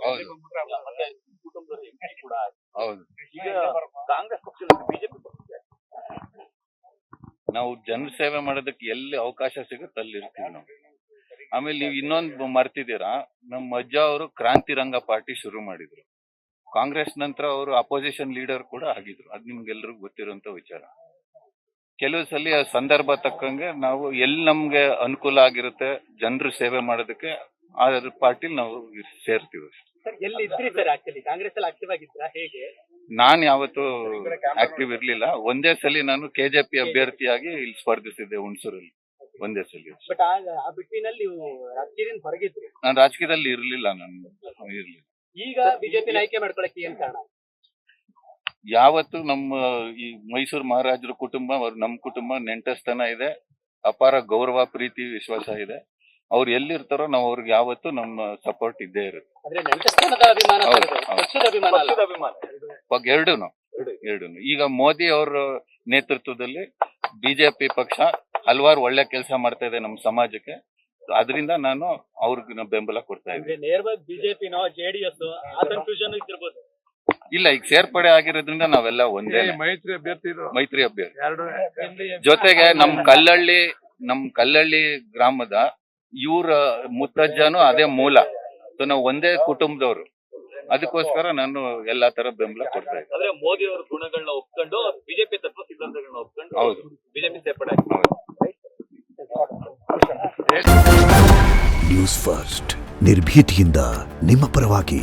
ಹೌದು. ಮತ್ತೆ ಕುಟುಂಬದಲ್ಲಿ MD ಕೂಡ ಆಗಿದೆ. ಹೌದು. ಈಗ ಕಾಂಗ್ರೆಸ್ ಪಕ್ಷದಲ್ಲಿ ಬಿಜೆಪಿ ಪಕ್ಷ ನಾವು ಜನ ಸೇವೆ ಮಾಡೋದಕ್ಕೆ ಎಲ್ಲಿ ಅವಕಾಶ ಸಿಗುತ್ತೆ ಅಲ್ಲಿ ಇರ್ತೀವಿ ನಾವು. ಆಮೇಲೆ ನೀವು ಇನ್ನೊಂದು ಮರ್ತಿದ್ದೀರಾ, ನಮ್ಮ ಅಜ್ಜ ಅವರು ಕ್ರಾಂತಿರಂಗ ಪಾರ್ಟಿ ಶುರು ಮಾಡಿದ್ರು. ಕಾಂಗ್ರೆಸ್ ನಂತರ ಅವರು ಅಪೋಸಿಷನ್ ಲೀಡರ್ ಕೂಡ ಆಗಿದ್ರು. ಅದು ನಿಮ್ಗೆಲ್ರಿಗೂ ಗೊತ್ತಿರುವಂತ ವಿಚಾರ. ಕೆಲವು ಸಲ ಸಂದರ್ಭ ತಕ್ಕಂಗೆ ನಾವು ಎಲ್ಲಿ ನಮ್ಗೆ ಅನುಕೂಲ ಆಗಿರುತ್ತೆ ಜನರು ಸೇವೆ ಮಾಡೋದಕ್ಕೆ ಆ ಪಾರ್ಟಿಲಿ ನಾವು ಸೇರ್ತೀವಿ. ಎಲ್ಲಿ ಇದ್ರಿ ಸರ್? ಆಕ್ಚುಲಿ ಕಾಂಗ್ರೆಸ್ ಅಲ್ಲಿ ಆಕ್ಟಿವ್ ಆಗಿದ್ರಾ ಹೇಗೆ? ನಾನು ಯಾವತ್ತು ಆಕ್ಟಿವ್ ಇರ್ಲಿಲ್ಲ. ಒಂದೇ ಸಲ ನಾನು KJP ಅಭ್ಯರ್ಥಿಯಾಗಿ ಇಲ್ಲಿ ಸ್ಪರ್ಧಿಸಿದ್ದೆ ಹುಣಸೂರಲ್ಲಿ, ಒಂದೇ ಸಲ. ಬಟ್ ಆ ಬಿಟ್ಟಿನಲ್ಲಿ ನೀವು ರಾಜಕೀಯದಿಂದ ಹೊರಗಿದ್ರಿ. ನಾನು ರಾಜಕೀಯದಲ್ಲಿ ಇರ್ಲಿಲ್ಲ. ಈಗ ಬಿಜೆಪಿ ಆಯ್ಕೆ ಮಾಡ್ಕೊಳಕ್ಕೆ ಏನ್ ಕಾರಣ? ಯಾವತ್ತು ನಮ್ಮ ಈ ಮೈಸೂರು ಮಹಾರಾಜರ ಕುಟುಂಬ, ನಮ್ಮ ಕುಟುಂಬ ನೆಂಟಸ್ತನ ಇದೆ, ಅಪಾರ ಗೌರವ, ಪ್ರೀತಿ, ವಿಶ್ವಾಸ ಇದೆ. ಅವ್ರು ಎಲ್ಲಿರ್ತಾರೋ ನಾವು ಅವ್ರಿಗೆ ಯಾವತ್ತು ನಮ್ಮ ಸಪೋರ್ಟ್ ಇದ್ದೇ ಇರುತ್ತೆ. ಎರಡೂನು. ಈಗ ಮೋದಿ ಅವರ ನೇತೃತ್ವದಲ್ಲಿ ಬಿಜೆಪಿ ಪಕ್ಷ ಹಲವಾರು ಒಳ್ಳೆ ಕೆಲಸ ಮಾಡ್ತಾ ಇದೆ ನಮ್ಮ ಸಮಾಜಕ್ಕೆ. ಅದರಿಂದ ನಾನು ಅವ್ರಿಗೆ ಬೆಂಬಲ ಕೊಡ್ತಾ ಇದ್ದೀನಿ. ನೇರವಾಗಿ ಬಿಜೆಪಿನೋ JDS ಆ ಕನ್ಫ್ಯೂಷನ್ ಇದ್ದಿರಬಹುದು. ಇಲ್ಲ, ಈಗ ಸೇರ್ಪಡೆ ಆಗಿರೋದ್ರಿಂದ ನಾವೆಲ್ಲ ಒಂದೇ ಮೈತ್ರಿ ಅಭ್ಯರ್ಥಿ. ಜೊತೆಗೆ ನಮ್ ಕಲ್ಲಳ್ಳಿ ಗ್ರಾಮದ ಇವ್ರ ಮುತ್ತಜ್ಜನು ಅದೇ ಮೂಲ. ನಾವು ಒಂದೇ ಕುಟುಂಬದವರು. ಅದಕ್ಕೋಸ್ಕರ ನಾನು ಎಲ್ಲಾ ತರ ಬೆಂಬಲ ಕೊಡ್ತಾ ಇದ್ದೀನಿ. ಅಂದ್ರೆ ಮೋದಿ ಅವರ ಗುಣಗಳನ್ನ ಒಪ್ಕೊಂಡು ಬಿಜೆಪಿ ತತ್ವ ಸಿದ್ಧಾಂತಗಳನ್ನ ಒಪ್ಕೊಂಡು ಹೌದು, ಬಿಜೆಪಿ ಸೇರ್ಪಡೆ. ನ್ಯೂಸ್ ಫಸ್ಟ್ ನಿರ್ಭೀತಿಯಿಂದ ನಿಮ್ಮ ಪರವಾಗಿ.